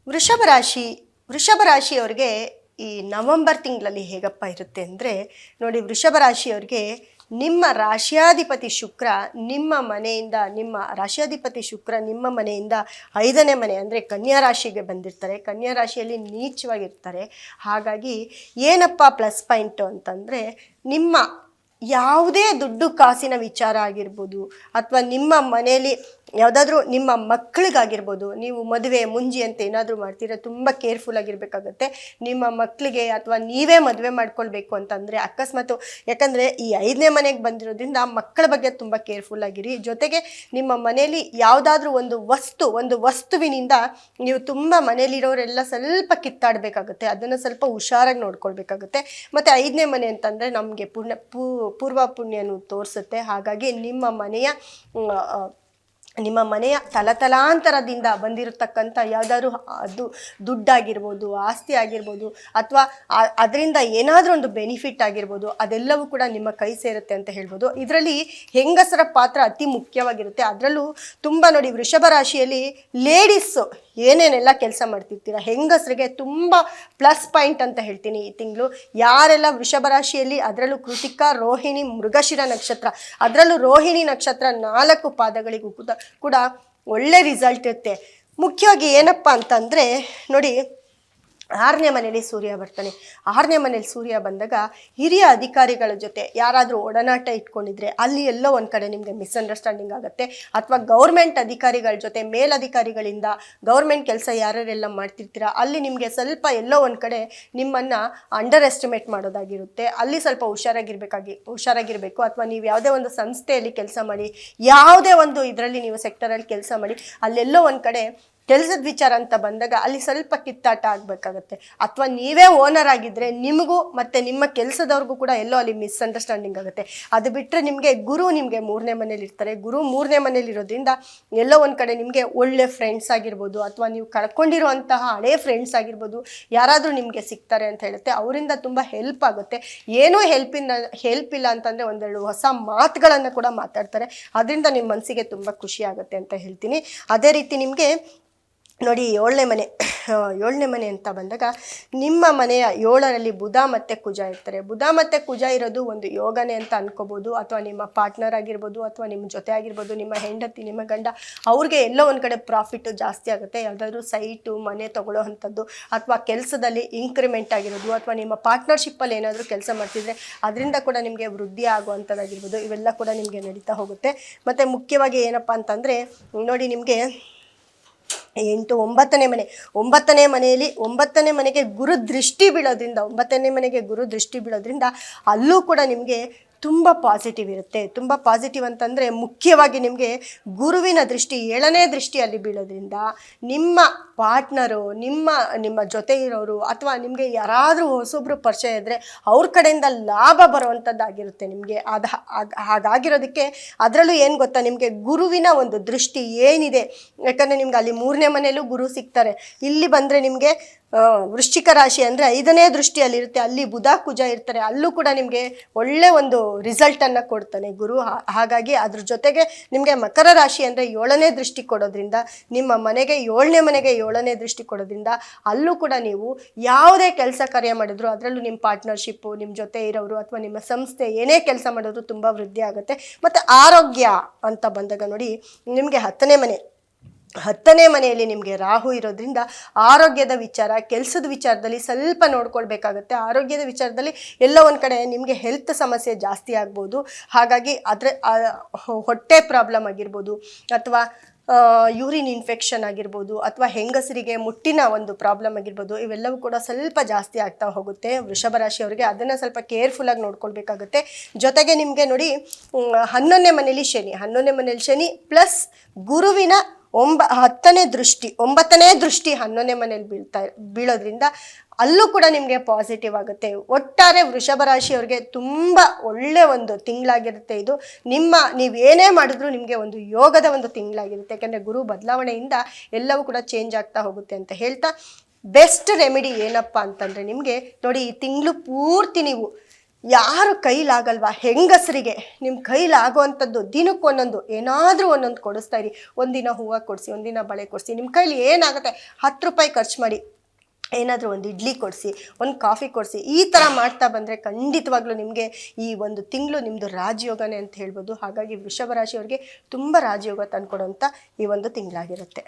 ವೃಷಭ ರಾಶಿಯವರಿಗೆ ಈ ನವೆಂಬರ್ ತಿಂಗಳಲ್ಲಿ ಹೇಗಪ್ಪ ಇರುತ್ತೆ ಅಂದರೆ ನೋಡಿ, ವೃಷಭ ರಾಶಿಯವರಿಗೆ ನಿಮ್ಮ ರಾಶಿಯಾಧಿಪತಿ ಶುಕ್ರ ನಿಮ್ಮ ಮನೆಯಿಂದ 5ನೇ ಮನೆ ಅಂದರೆ ಕನ್ಯಾ ರಾಶಿಗೆ ಬಂದಿರ್ತಾರೆ. ಕನ್ಯಾ ರಾಶಿಯಲ್ಲಿ ನೀಚವಾಗಿರ್ತಾರೆ. ಹಾಗಾಗಿ ಏನಪ್ಪ ಪ್ಲಸ್ ಪಾಯಿಂಟು ಅಂತಂದರೆ, ನಿಮ್ಮ ಯಾವುದೇ ದುಡ್ಡು ಕಾಸಿನ ವಿಚಾರ ಆಗಿರ್ಬೋದು, ಅಥವಾ ನಿಮ್ಮ ಮನೆಯಲ್ಲಿ ಯಾವುದಾದ್ರೂ ನಿಮ್ಮ ಮಕ್ಕಳಿಗಾಗಿರ್ಬೋದು, ನೀವು ಮದುವೆ ಮುಂಜಿ ಅಂತ ಏನಾದರೂ ಮಾಡ್ತೀರಾ, ತುಂಬ ಕೇರ್ಫುಲ್ ಆಗಿರಬೇಕಾಗತ್ತೆ. ನಿಮ್ಮ ಮಕ್ಕಳಿಗೆ ಅಥವಾ ನೀವೇ ಮದುವೆ ಮಾಡ್ಕೊಳ್ಬೇಕು ಅಂತಂದರೆ ಅಕಸ್ಮಾತ್, ಯಾಕಂದರೆ ಈ 5ನೇ ಮನೆಗೆ ಬಂದಿರೋದ್ರಿಂದ ಮಕ್ಕಳ ಬಗ್ಗೆ ತುಂಬ ಕೇರ್ಫುಲ್ ಆಗಿರಿ. ಜೊತೆಗೆ ನಿಮ್ಮ ಮನೆಯಲ್ಲಿ ಯಾವುದಾದ್ರೂ ಒಂದು ವಸ್ತುವಿನಿಂದ ನೀವು ತುಂಬ ಮನೇಲಿರೋರೆಲ್ಲ ಸ್ವಲ್ಪ ಕಿತ್ತಾಡಬೇಕಾಗುತ್ತೆ. ಅದನ್ನು ಸ್ವಲ್ಪ ಹುಷಾರಾಗಿ ನೋಡ್ಕೊಳ್ಬೇಕಾಗುತ್ತೆ. ಮತ್ತು 5ನೇ ಮನೆ ಅಂತಂದರೆ ನಮಗೆ ಪೂರ್ವ ಪುಣ್ಯನು ತೋರಿಸುತ್ತೆ. ಹಾಗಾಗಿ ನಿಮ್ಮ ಮನೆಯ ತಲತಲಾಂತರದಿಂದ ಬಂದಿರತಕ್ಕಂಥ ಯಾವುದಾದ್ರು ದುಡ್ಡಾಗಿರ್ಬೋದು, ಆಸ್ತಿ ಆಗಿರ್ಬೋದು, ಅಥವಾ ಅದರಿಂದ ಏನಾದರೂ ಒಂದು ಬೆನಿಫಿಟ್ ಆಗಿರ್ಬೋದು, ಅದೆಲ್ಲವೂ ಕೂಡ ನಿಮ್ಮ ಕೈ ಸೇರುತ್ತೆ ಅಂತ ಹೇಳ್ಬೋದು. ಇದರಲ್ಲಿ ಹೆಂಗಸರ ಪಾತ್ರ ಅತಿ ಮುಖ್ಯವಾಗಿರುತ್ತೆ. ಅದರಲ್ಲೂ ತುಂಬ ನೋಡಿ, ವೃಷಭ ರಾಶಿಯಲ್ಲಿ ಲೇಡೀಸು ಏನೇನೆಲ್ಲ ಕೆಲಸ ಮಾಡ್ತಿರ್ತೀರ, ಹೆಂಗಸರಿಗೆ ತುಂಬ ಪ್ಲಸ್ ಪಾಯಿಂಟ್ ಅಂತ ಹೇಳ್ತೀನಿ ಈ ತಿಂಗಳು. ಯಾರೆಲ್ಲ ವೃಷಭ ರಾಶಿಯಲ್ಲಿ, ಅದರಲ್ಲೂ ಕೃತಿಕ, ರೋಹಿಣಿ, ಮೃಗಶಿರ ನಕ್ಷತ್ರ, ಅದರಲ್ಲೂ ರೋಹಿಣಿ ನಕ್ಷತ್ರ 4 ಪಾದಗಳಿಗೂ ಕೂಡ ಒಳ್ಳೆ ರಿಸಲ್ಟ್ ಇರುತ್ತೆ. ಮುಖ್ಯವಾಗಿ ಏನಪ್ಪ ಅಂತಂದರೆ ನೋಡಿ, 6ನೇ ಮನೆಯಲ್ಲಿ ಸೂರ್ಯ ಬರ್ತಾನೆ. 6ನೇ ಮನೇಲಿ ಸೂರ್ಯ ಬಂದಾಗ ಹಿರಿಯ ಅಧಿಕಾರಿಗಳ ಜೊತೆ ಯಾರಾದರೂ ಒಡನಾಟ ಇಟ್ಕೊಂಡಿದ್ರೆ ಅಲ್ಲಿ ಎಲ್ಲೋ ಒಂದು ಕಡೆ ನಿಮಗೆ ಮಿಸ್ಅಂಡರ್ಸ್ಟ್ಯಾಂಡಿಂಗ್ ಆಗುತ್ತೆ. ಅಥವಾ ಗೌರ್ಮೆಂಟ್ ಅಧಿಕಾರಿಗಳ ಜೊತೆ, ಮೇಲಧಿಕಾರಿಗಳಿಂದ ಗೌರ್ಮೆಂಟ್ ಕೆಲಸ ಯಾರ್ಯಾರೆಲ್ಲ ಮಾಡ್ತಿರ್ತೀರ ಅಲ್ಲಿ ನಿಮಗೆ ಸ್ವಲ್ಪ ಎಲ್ಲೋ ಒಂದು ಕಡೆ ನಿಮ್ಮನ್ನು ಅಂಡರ್ ಎಸ್ಟಿಮೇಟ್ ಮಾಡೋದಾಗಿರುತ್ತೆ. ಅಲ್ಲಿ ಸ್ವಲ್ಪ ಹುಷಾರಾಗಿರಬೇಕು. ಅಥವಾ ನೀವು ಯಾವುದೇ ಒಂದು ಸಂಸ್ಥೆಯಲ್ಲಿ ಕೆಲಸ ಮಾಡಿ, ಯಾವುದೇ ಒಂದು ಇದರಲ್ಲಿ ನೀವು ಸೆಕ್ಟರಲ್ಲಿ ಕೆಲಸ ಮಾಡಿ, ಅಲ್ಲೆಲ್ಲೋ ಒಂದು ಕಡೆ ಕೆಲಸದ ವಿಚಾರ ಅಂತ ಬಂದಾಗ ಅಲ್ಲಿ ಸ್ವಲ್ಪ ಕಿತ್ತಾಟ ಆಗಬೇಕಾಗತ್ತೆ. ಅಥವಾ ನೀವೇ ಓನರ್ ಆಗಿದ್ದರೆ ನಿಮಗೂ ಮತ್ತು ನಿಮ್ಮ ಕೆಲಸದವ್ರಿಗೂ ಕೂಡ ಎಲ್ಲೋ ಅಲ್ಲಿ ಮಿಸ್ಅಂಡರ್ಸ್ಟ್ಯಾಂಡಿಂಗ್ ಆಗುತ್ತೆ. ಅದು ಬಿಟ್ಟರೆ ಗುರು ನಿಮಗೆ 3ನೇ ಮನೇಲಿ ಇರ್ತಾರೆ. ಗುರು 3ನೇ ಮನೇಲಿ ಇರೋದ್ರಿಂದ ಎಲ್ಲೋ ಒಂದು ಕಡೆ ನಿಮಗೆ ಒಳ್ಳೆ ಫ್ರೆಂಡ್ಸ್ ಆಗಿರ್ಬೋದು, ಅಥವಾ ನೀವು ಕಳ್ಕೊಂಡಿರುವಂತಹ ಹಳೇ ಫ್ರೆಂಡ್ಸ್ ಆಗಿರ್ಬೋದು, ಯಾರಾದರೂ ನಿಮಗೆ ಸಿಗ್ತಾರೆ ಅಂತ ಹೇಳುತ್ತೆ. ಅವರಿಂದ ತುಂಬ ಹೆಲ್ಪ್ ಆಗುತ್ತೆ. ಏನೂ ಹೆಲ್ಪ್ ಇಲ್ಲ ಅಂತಂದರೆ ಒಂದೆರಡು ಹೊಸ ಮಾತುಗಳನ್ನು ಕೂಡ ಮಾತಾಡ್ತಾರೆ. ಅದರಿಂದ ನಿಮ್ಮ ಮನಸ್ಸಿಗೆ ತುಂಬ ಖುಷಿ ಆಗುತ್ತೆ ಅಂತ ಹೇಳ್ತೀನಿ. ಅದೇ ರೀತಿ ನಿಮಗೆ ನೋಡಿ, 7ನೇ ಮನೆ ಅಂತ ಬಂದಾಗ ನಿಮ್ಮ ಮನೆಯ 7ರಲ್ಲಿ ಬುಧ ಮತ್ತು ಕುಜ ಇರ್ತಾರೆ. ಬುಧ ಮತ್ತು ಕುಜ ಇರೋದು ಒಂದು ಯೋಗನೇ ಅಂತ ಅನ್ಕೋಬೋದು. ಅಥವಾ ನಿಮ್ಮ ಪಾರ್ಟ್ನರ್ ಆಗಿರ್ಬೋದು, ಅಥವಾ ನಿಮ್ಮ ಜೊತೆ ಆಗಿರ್ಬೋದು, ನಿಮ್ಮ ಹೆಂಡತಿ, ನಿಮ್ಮ ಗಂಡ, ಅವ್ರಿಗೆ ಎಲ್ಲೋ ಒಂದು ಕಡೆ ಪ್ರಾಫಿಟ್ಟು ಜಾಸ್ತಿ ಆಗುತ್ತೆ. ಯಾವುದಾದ್ರೂ ಸೈಟು, ಮನೆ ತೊಗೊಳ್ಳೋ ಅಂಥದ್ದು, ಅಥವಾ ಕೆಲಸದಲ್ಲಿ ಇನ್ಕ್ರಿಮೆಂಟ್ ಆಗಿರೋದು, ಅಥವಾ ನಿಮ್ಮ ಪಾರ್ಟ್ನರ್ಶಿಪ್ಪಲ್ಲಿ ಏನಾದರೂ ಕೆಲಸ ಮಾಡ್ತಿದ್ರೆ ಅದರಿಂದ ಕೂಡ ನಿಮಗೆ ವೃದ್ಧಿ ಆಗುವಂಥದ್ದಾಗಿರ್ಬೋದು. ಇವೆಲ್ಲ ಕೂಡ ನಿಮಗೆ ನಡೀತಾ ಹೋಗುತ್ತೆ. ಮತ್ತು ಮುಖ್ಯವಾಗಿ ಏನಪ್ಪ ಅಂತಂದರೆ ನೋಡಿ, ನಿಮಗೆ 9ನೇ ಮನೆ, 9ನೇ ಮನೆಯಲ್ಲಿ 9ನೇ ಮನೆಗೆ ಗುರು ದೃಷ್ಟಿ ಬೀಳೋದ್ರಿಂದ 9ನೇ ಮನೆಗೆ ಗುರು ದೃಷ್ಟಿ ಬೀಳೋದ್ರಿಂದ ಅಲ್ಲೂ ಕೂಡ ನಿಮಗೆ ತುಂಬ ಪಾಸಿಟಿವ್ ಇರುತ್ತೆ. ತುಂಬ ಪಾಸಿಟಿವ್ ಅಂತಂದರೆ ಮುಖ್ಯವಾಗಿ ನಿಮಗೆ ಗುರುವಿನ ದೃಷ್ಟಿ, 7ನೇ ದೃಷ್ಟಿಯಲ್ಲಿ ಬೀಳೋದ್ರಿಂದ ನಿಮ್ಮ ಪಾರ್ಟ್ನರು, ನಿಮ್ಮ ಜೊತೆ ಇರೋರು, ಅಥವಾ ನಿಮಗೆ ಯಾರಾದರೂ ಹೊಸೊಬ್ಬರು ಪರಿಚಯ ಇದ್ದರೆ ಅವ್ರ ಕಡೆಯಿಂದ ಲಾಭ ಬರುವಂಥದ್ದಾಗಿರುತ್ತೆ ನಿಮಗೆ. ಹಾಗಾಗಿರೋದಕ್ಕೆ ಅದರಲ್ಲೂ ಏನು ಗೊತ್ತಾ, ನಿಮಗೆ ಗುರುವಿನ ಒಂದು ದೃಷ್ಟಿ ಏನಿದೆ, ಯಾಕಂದರೆ ನಿಮ್ಗೆ ಅಲ್ಲಿ 3ನೇ ಮನೆಯಲ್ಲೂ ಗುರು ಸಿಗ್ತಾರೆ. ಇಲ್ಲಿ ಬಂದರೆ ನಿಮಗೆ ವೃಶ್ಚಿಕ ರಾಶಿ ಅಂದರೆ 5ನೇ ದೃಷ್ಟಿಯಲ್ಲಿರುತ್ತೆ. ಅಲ್ಲಿ ಬುಧ ಕುಜ ಇರ್ತಾರೆ. ಅಲ್ಲೂ ಕೂಡ ನಿಮಗೆ ಒಳ್ಳೆ ಒಂದು ರಿಸಲ್ಟನ್ನು ಕೊಡ್ತಾನೆ ಗುರು. ಹಾಗಾಗಿ ಅದ್ರ ಜೊತೆಗೆ ನಿಮಗೆ ಮಕರ ರಾಶಿ ಅಂದರೆ 7ನೇ ದೃಷ್ಟಿ ಕೊಡೋದ್ರಿಂದ, ನಿಮ್ಮ ಮನೆಗೆ 7ನೇ ಮನೆಗೆ 7ನೇ ದೃಷ್ಟಿ ಕೊಡೋದ್ರಿಂದ ಅಲ್ಲೂ ಕೂಡ ನೀವು ಯಾವುದೇ ಕೆಲಸ ಕಾರ್ಯ ಮಾಡಿದ್ರು, ಅದರಲ್ಲೂ ನಿಮ್ಮ ಪಾರ್ಟ್ನರ್ಶಿಪ್ಪು, ನಿಮ್ಮ ಜೊತೆ ಇರೋರು, ಅಥವಾ ನಿಮ್ಮ ಸಂಸ್ಥೆ ಏನೇ ಕೆಲಸ ಮಾಡಿದ್ರು ತುಂಬ ವೃದ್ಧಿ ಆಗುತ್ತೆ. ಮತ್ತು ಆರೋಗ್ಯ ಅಂತ ಬಂದಾಗ ನೋಡಿ, ನಿಮಗೆ 10ನೇ ಮನೆಯಲ್ಲಿ ನಿಮಗೆ ರಾಹು ಇರೋದ್ರಿಂದ ಆರೋಗ್ಯದ ವಿಚಾರ, ಕೆಲಸದ ವಿಚಾರದಲ್ಲಿ ಸ್ವಲ್ಪ ನೋಡ್ಕೊಳ್ಬೇಕಾಗತ್ತೆ. ಆರೋಗ್ಯದ ವಿಚಾರದಲ್ಲಿ ಎಲ್ಲೋ ಒಂದು ಕಡೆ ನಿಮಗೆ ಹೆಲ್ತ್ ಸಮಸ್ಯೆ ಜಾಸ್ತಿ ಆಗ್ಬೋದು. ಹಾಗಾಗಿ ಹೊಟ್ಟೆ ಪ್ರಾಬ್ಲಮ್ ಆಗಿರ್ಬೋದು, ಅಥವಾ ಯೂರಿನ್ ಇನ್ಫೆಕ್ಷನ್ ಆಗಿರ್ಬೋದು, ಅಥವಾ ಹೆಂಗಸರಿಗೆ ಮುಟ್ಟಿನ ಒಂದು ಪ್ರಾಬ್ಲಮ್ ಆಗಿರ್ಬೋದು, ಇವೆಲ್ಲವೂ ಕೂಡ ಸ್ವಲ್ಪ ಜಾಸ್ತಿ ಆಗ್ತಾ ಹೋಗುತ್ತೆ ವೃಷಭ ರಾಶಿಯವರಿಗೆ. ಅದನ್ನು ಸ್ವಲ್ಪ ಕೇರ್ಫುಲ್ಲಾಗಿ ನೋಡ್ಕೊಳ್ಬೇಕಾಗುತ್ತೆ. ಜೊತೆಗೆ ನಿಮಗೆ ನೋಡಿ, 11ನೇ ಮನೇಲಿ ಶನಿ ಪ್ಲಸ್ ಗುರುವಿನ 9ನೇ ದೃಷ್ಟಿ 11ನೇ ಮನೇಲಿ ಬೀಳೋದ್ರಿಂದ ಅಲ್ಲೂ ಕೂಡ ನಿಮಗೆ ಪಾಸಿಟಿವ್ ಆಗುತ್ತೆ. ಒಟ್ಟಾರೆ ವೃಷಭ ರಾಶಿಯವರಿಗೆ ತುಂಬ ಒಳ್ಳೆ ಒಂದು ತಿಂಗಳಾಗಿರುತ್ತೆ ಇದು. ನೀವೇನೇ ಮಾಡಿದ್ರು ನಿಮಗೆ ಒಂದು ಯೋಗದ ಒಂದು ತಿಂಗಳಾಗಿರುತ್ತೆ. ಯಾಕೆಂದರೆ ಗುರು ಬದಲಾವಣೆಯಿಂದ ಎಲ್ಲವೂ ಕೂಡ ಚೇಂಜ್ ಆಗ್ತಾ ಹೋಗುತ್ತೆ ಅಂತ ಹೇಳ್ತಾ, ಬೆಸ್ಟ್ ರೆಮಿಡಿ ಏನಪ್ಪ ಅಂತಂದರೆ ನಿಮಗೆ ನೋಡಿ, ಈ ತಿಂಗಳು ಪೂರ್ತಿ ನೀವು ಯಾರು ಕೈಲಾಗಲ್ವಾ ಹೆಂಗಸರಿಗೆ ನಿಮ್ಮ ಕೈಲಾಗುವಂಥದ್ದು ದಿನಕ್ಕೆ ಒಂದೊಂದು ಏನಾದರೂ ಒಂದೊಂದು ಕೊಡಿಸ್ತಾ ಇರಿ. ಒಂದಿನ ಹೂವು ಕೊಡಿಸಿ, ಒಂದಿನ ಬಳೆ ಕೊಡಿಸಿ, ನಿಮ್ಮ ಕೈಲಿ ಏನಾಗುತ್ತೆ 10 ರೂಪಾಯಿ ಖರ್ಚು ಮಾಡಿ ಏನಾದರೂ ಒಂದು ಇಡ್ಲಿ ಕೊಡಿಸಿ, ಒಂದು ಕಾಫಿ ಕೊಡಿಸಿ. ಈ ಥರ ಮಾಡ್ತಾ ಬಂದರೆ ಖಂಡಿತವಾಗ್ಲೂ ನಿಮಗೆ ಈ ಒಂದು ತಿಂಗಳು ನಿಮ್ಮದು ರಾಜಯೋಗನೇ ಅಂತ ಹೇಳ್ಬೋದು. ಹಾಗಾಗಿ ವೃಷಭ ರಾಶಿಯವರಿಗೆ ತುಂಬ ರಾಜಯೋಗ ತಂದುಕೊಡುವಂಥ ಈ ಒಂದು ತಿಂಗಳಾಗಿರುತ್ತೆ.